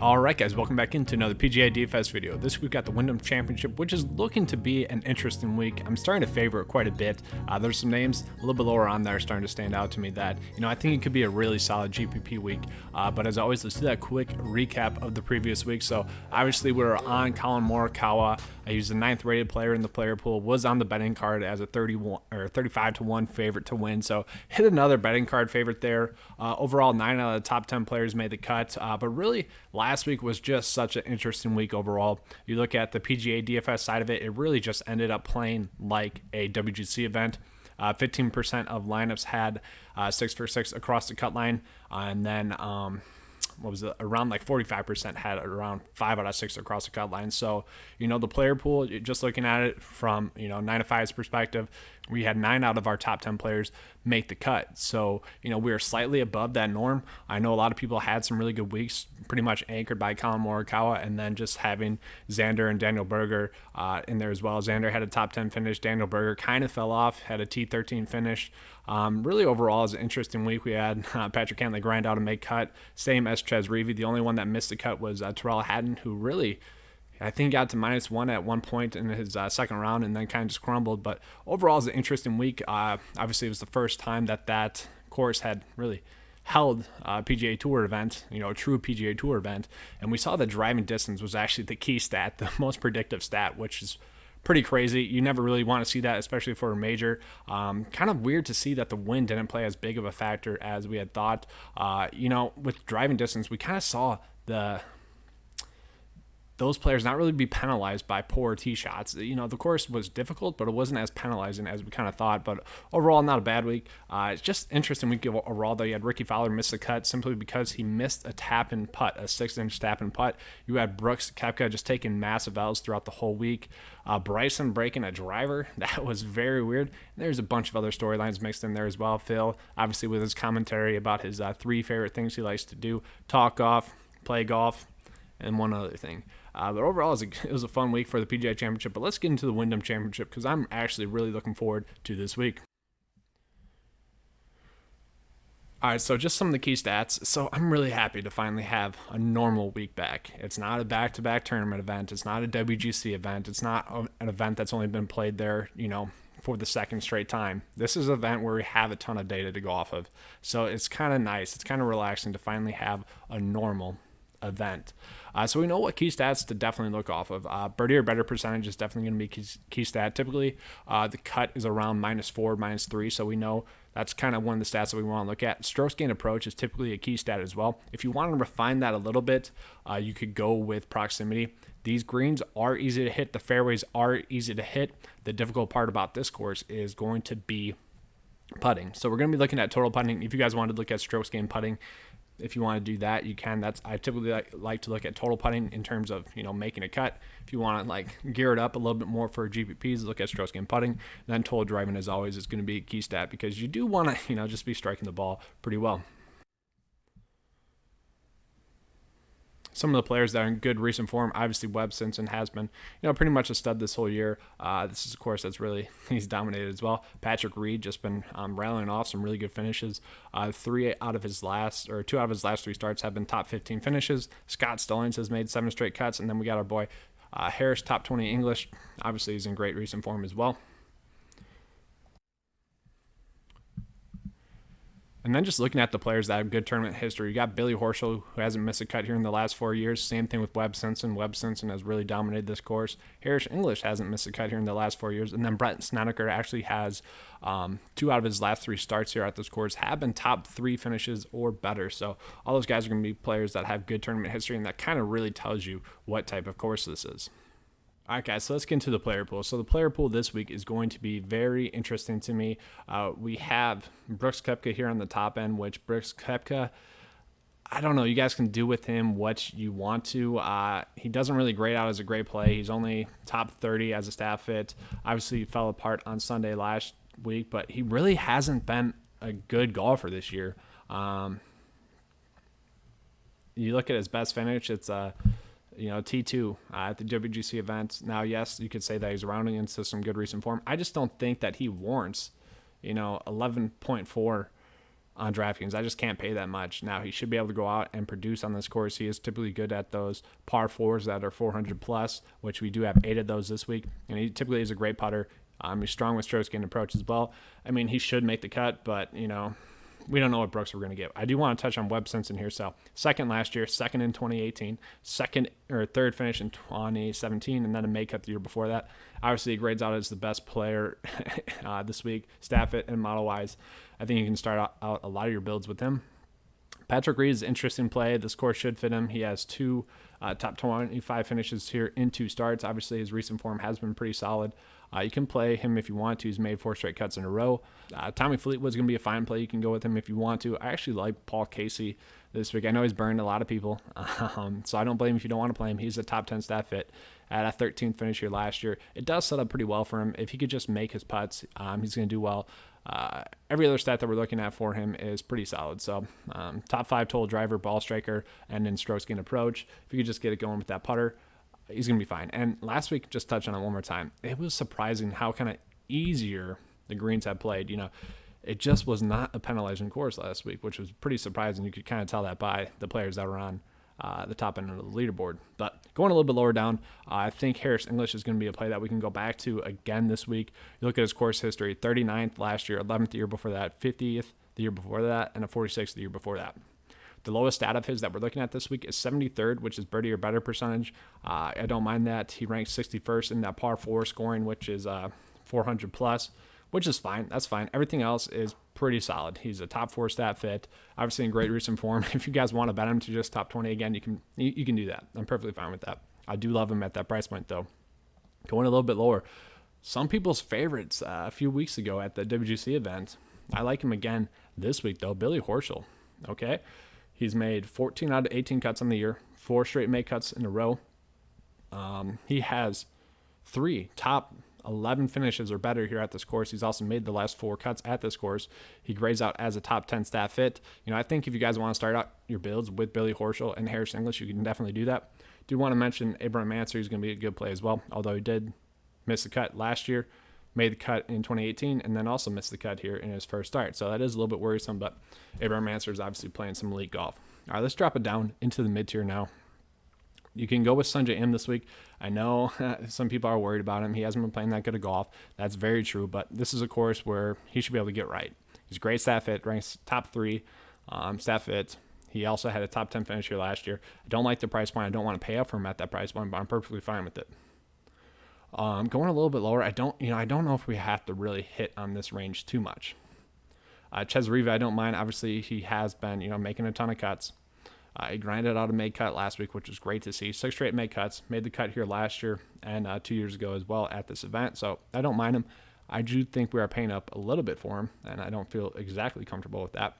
Alright guys, welcome back into another PGA Dfs video. This week we've got the Wyndham Championship, which is looking to be an interesting week. I'm starting to favor it quite a bit. There's some names a little bit lower on there starting to stand out to me that, I think it could be a really solid GPP week. But as always, let's do that quick recap of the previous week. So obviously we were on Collin Morikawa. He was the 9th rated player in the player pool, was on the betting card as a 35 to 1 favorite to win. So hit another betting card favorite there. Overall, 9 out of the top 10 players made the cut. But really, last week was just such an interesting week overall. You look at the PGA DFS side of it, it really just ended up playing like a WGC event. 15% of lineups had 6 for 6 across the cut line, and then around like 45% had around 5 out of 6 across the cut line. So, the player pool, just looking at it from, 9 to 5's perspective, we had 9 out of our top 10 players make the cut. So, we were slightly above that norm. I know a lot of people had some really good weeks, pretty much anchored by Collin Morikawa, and then just having Xander and Daniel Berger in there as well. Xander had a top 10 finish. Daniel Berger kind of fell off, had a T13 finish. Really overall is an interesting week. We had Patrick Cantlay grind out and make cut. Same as Chez Reavie. The only one that missed the cut was Terrell Hatton, who really, I think, got to -1 at one point in his second round and then kind of just crumbled. But overall, it's an interesting week. Obviously, it was the first time that course had really held a PGA Tour event, a true PGA Tour event. And we saw the driving distance was actually the key stat, the most predictive stat, which is pretty crazy. You never really want to see that, especially for a major. Kind of weird to see that the wind didn't play as big of a factor as we had thought. With driving distance, we kind of saw those players not really be penalized by poor tee shots. The course was difficult, but it wasn't as penalizing as we kind of thought. But overall, not a bad week. It's just interesting week overall, though. You had Ricky Fowler miss the cut simply because he missed a tap and putt, a 6-inch tap and putt. You had Brooks Koepka just taking massive L's throughout the whole week. Bryson breaking a driver. That was very weird. And there's a bunch of other storylines mixed in there as well. Phil, obviously, with his commentary about his 3 favorite things he likes to do: talk golf, play golf, and one other thing. But overall, it was a fun week for the PGA Championship. But let's get into the Wyndham Championship because I'm actually really looking forward to this week. All right, so just some of the key stats. So I'm really happy to finally have a normal week back. It's not a back-to-back tournament event. It's not a WGC event. It's not an event that's only been played there, for the second straight time. This is an event where we have a ton of data to go off of. So it's kind of nice. It's kind of relaxing to finally have a normal event. So we know what key stats to definitely look off of. Birdie or better percentage is definitely going to be key stat. Typically, the cut is around -4, -3, so we know that's kind of one of the stats that we want to look at. Strokes gained approach is typically a key stat as well. If you want to refine that a little bit, you could go with proximity. These greens are easy to hit. The fairways are easy to hit. The difficult part about this course is going to be putting. So we're going to be looking at total putting. If you guys wanted to look at strokes gained putting, if you want to do that, you can. I typically like to look at total putting in terms of, making a cut. If you want to gear it up a little bit more for GPPs, look at strokes gained putting. And then total driving, as always, is going to be a key stat because you do want to, just be striking the ball pretty well. Some of the players that are in good recent form, obviously Webb Simpson has been, pretty much a stud this whole year. This is a course that's really, he's dominated as well. Patrick Reed just been rallying off some really good finishes. 2 out of his last 3 starts have been top 15 finishes. Scott Stallings has made 7 straight cuts, and then we got our boy Harris, top 20 English. Obviously, he's in great recent form as well. And then just looking at the players that have good tournament history, you got Billy Horschel, who hasn't missed a cut here in the last 4 years. Same thing with Webb Simpson. Webb Simpson has really dominated this course. Harris English hasn't missed a cut here in the last 4 years. And then Brent Snedeker actually has 2 out of his last 3 starts here at this course have been top 3 finishes or better. So all those guys are going to be players that have good tournament history, and that kind of really tells you what type of course this is. All right, guys, so let's get into the player pool. So the player pool this week is going to be very interesting to me. We have Brooks Koepka here on the top end, which Brooks Koepka, I don't know. You guys can do with him what you want to. He doesn't really grade out as a great play. He's only top 30 as a staff fit. Obviously, he fell apart on Sunday last week, but he really hasn't been a good golfer this year. You look at his best finish, it's T2 at the WGC event. Now, yes, you could say that he's rounding into some good recent form. I just don't think that he warrants, 11.4 on DraftKings. I just can't pay that much. Now, he should be able to go out and produce on this course. He is typically good at those par fours that are 400 plus, which we do have 8 of those this week. And he typically is a great putter. He's strong with strokes gained approach as well. I mean, he should make the cut, but, we don't know what Brooks we're going to get. I do want to touch on Webb Simpson here. So, second last year, second in 2018, third finish in 2017, and then a May cut the year before that. Obviously, he grades out as the best player this week, stat fit and model-wise. I think you can start out a lot of your builds with him. Patrick Reed is an interesting play. This course should fit him. He has 2 top 25 finishes here in 2 starts. Obviously, his recent form has been pretty solid. You can play him if you want to. He's made 4 straight cuts in a row. Tommy Fleetwood's going to be a fine play. You can go with him if you want to. I actually like Paul Casey this week. I know he's burned a lot of people, so I don't blame him if you don't want to play him. He's a top 10 stat fit at a 13th finish here last year. It does set up pretty well for him. If he could just make his putts, he's going to do well. Every other stat that we're looking at for him is pretty solid. So top 5 total driver, ball striker, and then strokes gained approach. If you could just get it going with that putter, he's going to be fine. And last week, just touch on it one more time, it was surprising how kind of easier the greens had played. It just was not a penalizing course last week, which was pretty surprising. You could kind of tell that by the players that were on the top end of the leaderboard. But going a little bit lower down, I think Harris English is going to be a play that we can go back to again this week. You look at his course history, 39th last year, 11th the year before that, 50th the year before that, and a 46th the year before that. The lowest stat of his that we're looking at this week is 73rd, which is birdie or better percentage. I don't mind that. He ranks 61st in that par 4 scoring, which is 400 plus, which is fine. That's fine. Everything else is pretty solid. He's a top 4 stat fit, obviously in great recent form. If you guys want to bet him to just top 20 again, you can do that. I'm perfectly fine with that. I do love him at that price point, though. Going a little bit lower, some people's favorites a few weeks ago at the WGC event. I like him again this week, though. Billy Horschel, okay? He's made 14 out of 18 cuts on the year, 4 straight May cuts in a row. He has 3 top 11 finishes or better here at this course. He's also made the last 4 cuts at this course. He grades out as a top 10 stat fit. I think if you guys want to start out your builds with Billy Horschel and Harris English, you can definitely do that. Do want to mention Abraham Ancer is going to be a good play as well, although he did miss the cut last year. Made the cut in 2018, and then also missed the cut here in his first start. So that is a little bit worrisome, but Abraham Ancer is obviously playing some elite golf. All right, let's drop it down into the mid-tier now. You can go with Sungjae Im this week. I know some people are worried about him. He hasn't been playing that good of golf. That's very true, but this is a course where he should be able to get right. He's a great stat fit, ranks top 3 stat fit. He also had a top 10 finish here last year. I don't like the price point. I don't want to pay up for him at that price point, but I'm perfectly fine with it. Going a little bit lower, I don't know if we have to really hit on this range too much. Ches Riva, I don't mind. Obviously, he has been, making a ton of cuts. He grinded out a May cut last week, which was great to see. 6 straight May cuts. Made the cut here last year and 2 years ago as well at this event. So I don't mind him. I do think we are paying up a little bit for him, and I don't feel exactly comfortable with that.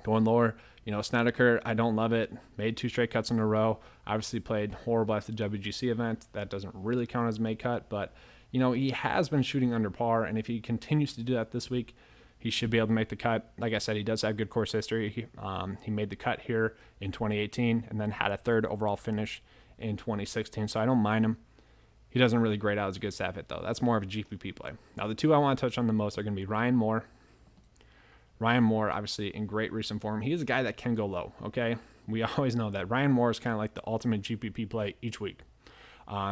Going lower, Snedeker, I don't love it. Made 2 straight cuts in a row. Obviously played horrible at the WGC event. That doesn't really count as a May cut, but, he has been shooting under par, and if he continues to do that this week, he should be able to make the cut. Like I said, he does have good course history. He made the cut here in 2018 and then had a 3rd overall finish in 2016, so I don't mind him. He doesn't really grade out as a good stat fit, though. That's more of a GPP play. Now, the 2 I want to touch on the most are going to be Ryan Moore. Ryan Moore, obviously, in great recent form. He is a guy that can go low, okay? We always know that. Ryan Moore is kind of like the ultimate GPP play each week.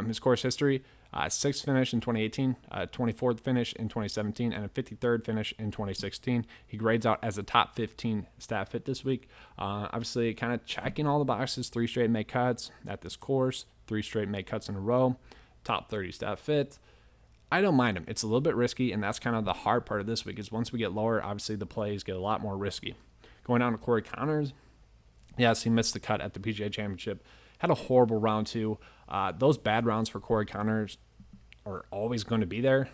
His course history, 6th finish in 2018, 24th finish in 2017, and a 53rd finish in 2016. He grades out as a top 15 stat fit this week. Obviously, kind of checking all the boxes. 3 straight May cuts at this course, 3 straight May cuts in a row, top 30 stat fit. I don't mind him. It's a little bit risky, and that's kind of the hard part of this week is once we get lower, obviously the plays get a lot more risky. Going down to Corey Connors, yes, he missed the cut at the PGA Championship. Had a horrible round 2. Those bad rounds for Corey Connors are always going to be there.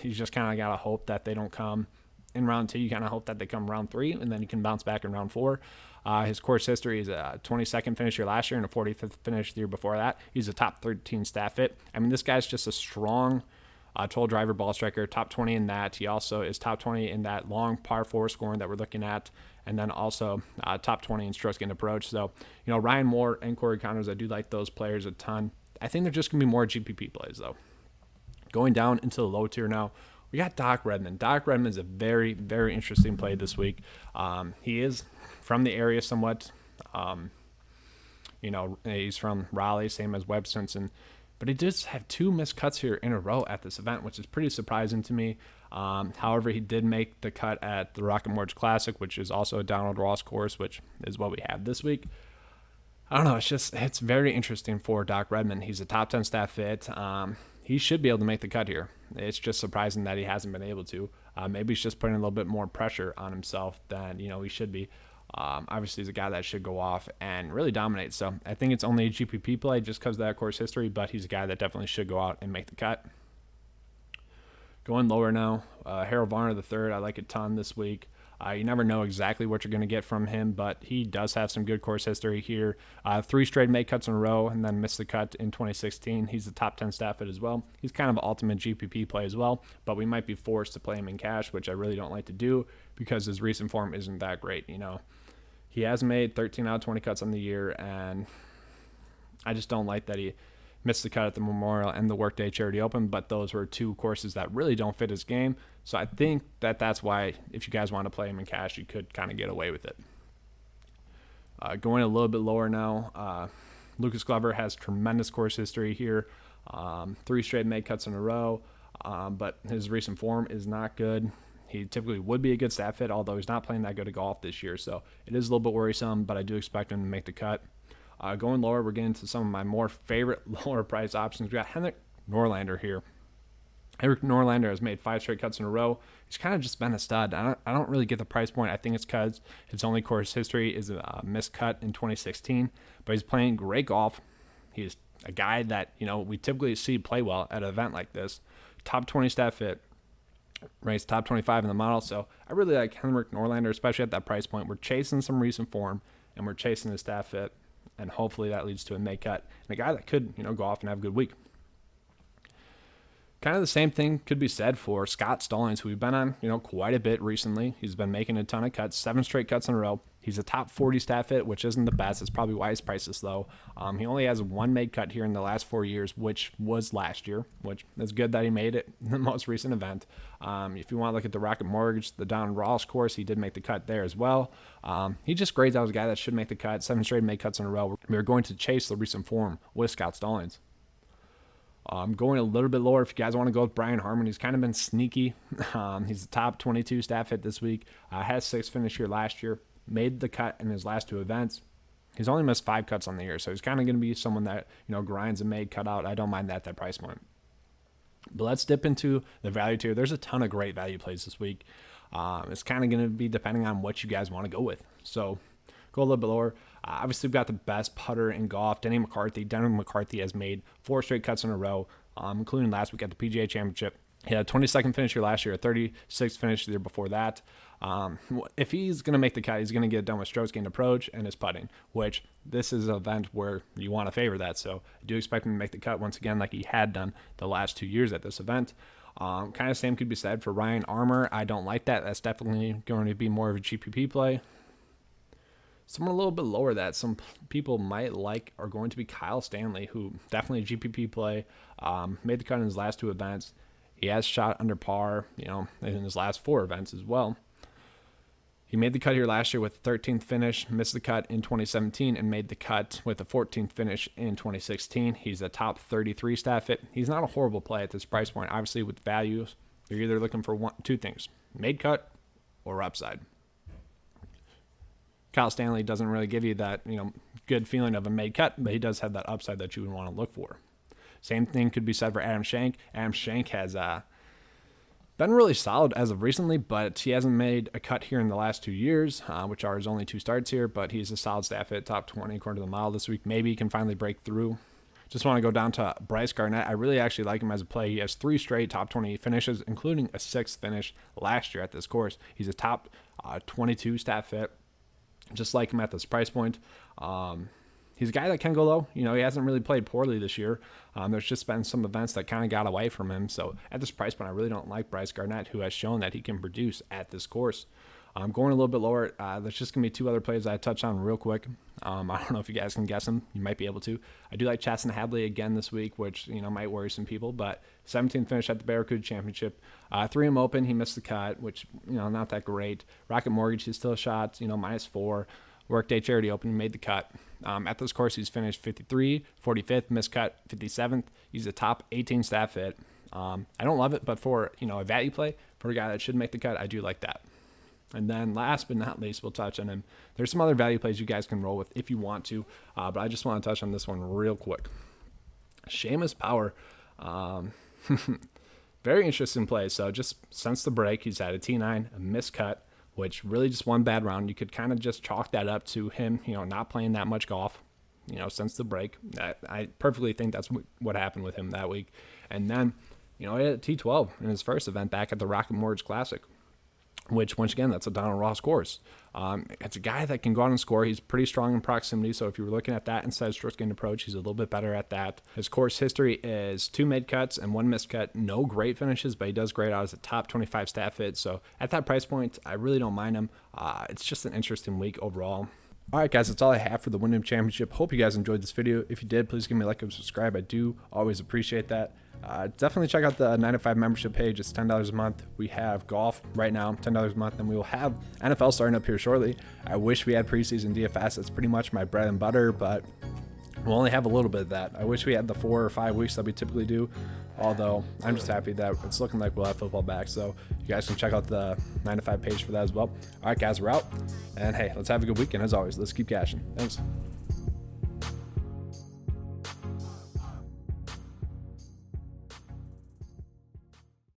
You just kind of got to hope that they don't come in round 2. You kind of hope that they come round 3, and then you can bounce back in round 4. His course history is a 22nd finish here last year and a 45th finish the year before that. He's a top 13 stat fit. I mean, this guy's just a strong total driver ball striker, top 20 in that. He also is top 20 in that long par 4 scoring that we're looking at, and then also top 20 in strokes gained approach. So, Ryan Moore and Corey Connors, I do like those players a ton. I think they're just going to be more GPP plays, though. Going down into the low tier now, We got Doc Redman. Doc Redman is a very, very interesting play this week. He is from the area somewhat. He's from Raleigh, same as Webb Simpson. But he does have 2 missed cuts here in a row at this event, which is pretty surprising to me. However, he did make the cut at the Rocket Mortgage Classic, which is also a Donald Ross course, which is what we have this week. I don't know. It's very interesting for Doc Redman. He's a top 10 staff fit. He should be able to make the cut here. It's just surprising that he hasn't been able to. Maybe he's just putting a little bit more pressure on himself than he should be. Obviously, he's a guy that should go off and really dominate. So I think it's only a GPP play just because of that course history, but he's a guy that definitely should go out and make the cut. Going lower now, Harold Varner III, I like a ton this week. You never know exactly what you're going to get from him, but he does have some good course history here. 3 straight make cuts in a row and then missed the cut in 2016. He's the top 10 staff fit as well. He's kind of an ultimate GPP play as well, but we might be forced to play him in cash, which I really don't like to do because his recent form isn't that great. He has made 13 out of 20 cuts on the year, and I just don't like that he missed the cut at the Memorial and the Workday Charity Open, but those were 2 courses that really don't fit his game. So I think that's why if you guys want to play him in cash, you could kind of get away with it. Going a little bit lower now, Lucas Glover has tremendous course history here. 3 straight make cuts in a row, but his recent form is not good. He typically would be a good staff fit, although he's not playing that good of golf this year, so it is a little bit worrisome, but I do expect him to make the cut. Going lower, we're getting to some of my more favorite lower price options. We got Henrik Norlander here. Henrik Norlander has made 5 straight cuts in a row. He's kind of just been a stud. I don't really get the price point. I think it's because his only course history is a missed cut in 2016, but he's playing great golf. He's a guy that we typically see play well at an event like this. Top 20 staff fit, rates top 25 in the model. So I really like Henrik Norlander, especially at that price point. We're chasing some recent form, and we're chasing his staff fit, and hopefully that leads to a make cut and a guy that could go off and have a good week. Kind of the same thing could be said for Scott Stallings, who we've been on quite a bit recently. He's been making a ton of cuts, 7 straight cuts in a row. He's a top 40 staff fit, which isn't the best. It's probably why his price is low. He only has 1 made cut here in the last 4 years, which was last year, which is good that he made it in the most recent event. If you want to look at the Rocket Mortgage, the Don Ross course, he did make the cut there as well. He just grades out as a guy that should make the cut, 7 straight made cuts in a row. We're going to chase the recent form with Scott Stallings. Going a little bit lower if you guys want to go with Brian Harman. He's kind of been sneaky. He's the top 22 staff hit this week. Has 6 finish here last year. Made the cut in his last 2 events. He's only missed 5 cuts on the year, so he's kind of going to be someone that grinds and made cut out. I don't mind that price point. But let's dip into the value tier. There's a ton of great value plays this week. It's kind of going to be depending on what you guys want to go with. So go a little bit lower. Obviously, we've got the best putter in golf, Denny McCarthy. Denny McCarthy has made 4 straight cuts in a row, including last week at the PGA Championship. He had a 22nd finish here last year, a 36th finish the year before that. If he's going to make the cut, he's going to get done with strokes gained approach and his putting, which this is an event where you want to favor that. So I do expect him to make the cut once again like he had done the last 2 years at this event. Kind of same could be said for Ryan Armour. I don't like that. That's definitely going to be more of a GPP play. Someone a little bit lower that some people might like are going to be Kyle Stanley, who definitely a GPP play, made the cut in his last 2 events. He has shot under par, in his last 4 events as well. He made the cut here last year with a 13th finish, missed the cut in 2017, and made the cut with a 14th finish in 2016. He's a top 33 staff fit. He's not a horrible play at this price point. Obviously, with values, you're either looking for 2 things, made cut or upside. Kyle Stanley doesn't really give you that, good feeling of a made cut, but he does have that upside that you would want to look for. Same thing could be said for Adam Schenk. Adam Schenk has been really solid as of recently, but he hasn't made a cut here in the last 2 years, which are his only 2 starts here, but he's a solid staff hit, top 20 according to the model this week. Maybe he can finally break through. Just want to go down to Bryce Garnett. I really actually like him as a play. He has 3 straight top 20 finishes, including a 6th finish last year at this course. He's a top 22 staff hit. Just like him at this price point. He's a guy that can go low. He hasn't really played poorly this year. There's just been some events that kind of got away from him. So at this price point, I really don't like Bryce Garnett, who has shown that he can produce at this course. Going a little bit lower, there's just going to be two other plays I touch on real quick. I don't know if you guys can guess them. You might be able to. I do like Chasson Hadley again this week, which might worry some people. But 17th finish at the Barracuda Championship. 3M Open, he missed the cut, which not that great. Rocket Mortgage, he's still a shot, -4. Workday Charity Open, he made the cut. At this course, he's finished 53, 45th, missed cut, 57th. He's a top 18 stat fit. I don't love it, but for a value play for a guy that should make the cut, I do like that. And then last but not least, we'll touch on him. There's some other value plays you guys can roll with if you want to, but I just want to touch on this one real quick. Seamus Power, very interesting play. So just since the break, he's had a T9, a missed cut, which really just one bad round. You could kind of just chalk that up to him, not playing that much golf, since the break. I perfectly think that's what happened with him that week. And then, he had a T12 in his first event back at the Rocket Mortgage Classic, which, once again, that's a Donald Ross course. It's a guy that can go out and score. He's pretty strong in proximity, so if you were looking at that instead of stroke gained approach, he's a little bit better at that. His course history is 2 made cuts and 1 missed cut. No great finishes, but he does great out as a top 25 stat fit. So at that price point, I really don't mind him. It's just an interesting week overall. All right, guys, that's all I have for the Wyndham Championship. Hope you guys enjoyed this video. If you did, please give me a like and subscribe. I do always appreciate that. Definitely check out the 9 to 5 membership page. It's $10 a month. We have golf right now, $10 a month, and we will have NFL starting up here shortly. I wish we had preseason DFS. That's pretty much my bread and butter, but we'll only have a little bit of that. I wish we had the 4 or 5 weeks that we typically do, although I'm just happy that it's looking like we'll have football back. So you guys can check out the 9 to 5 page for that as well. All right, guys, we're out. And hey, let's have a good weekend. As always, let's keep cashing. Thanks.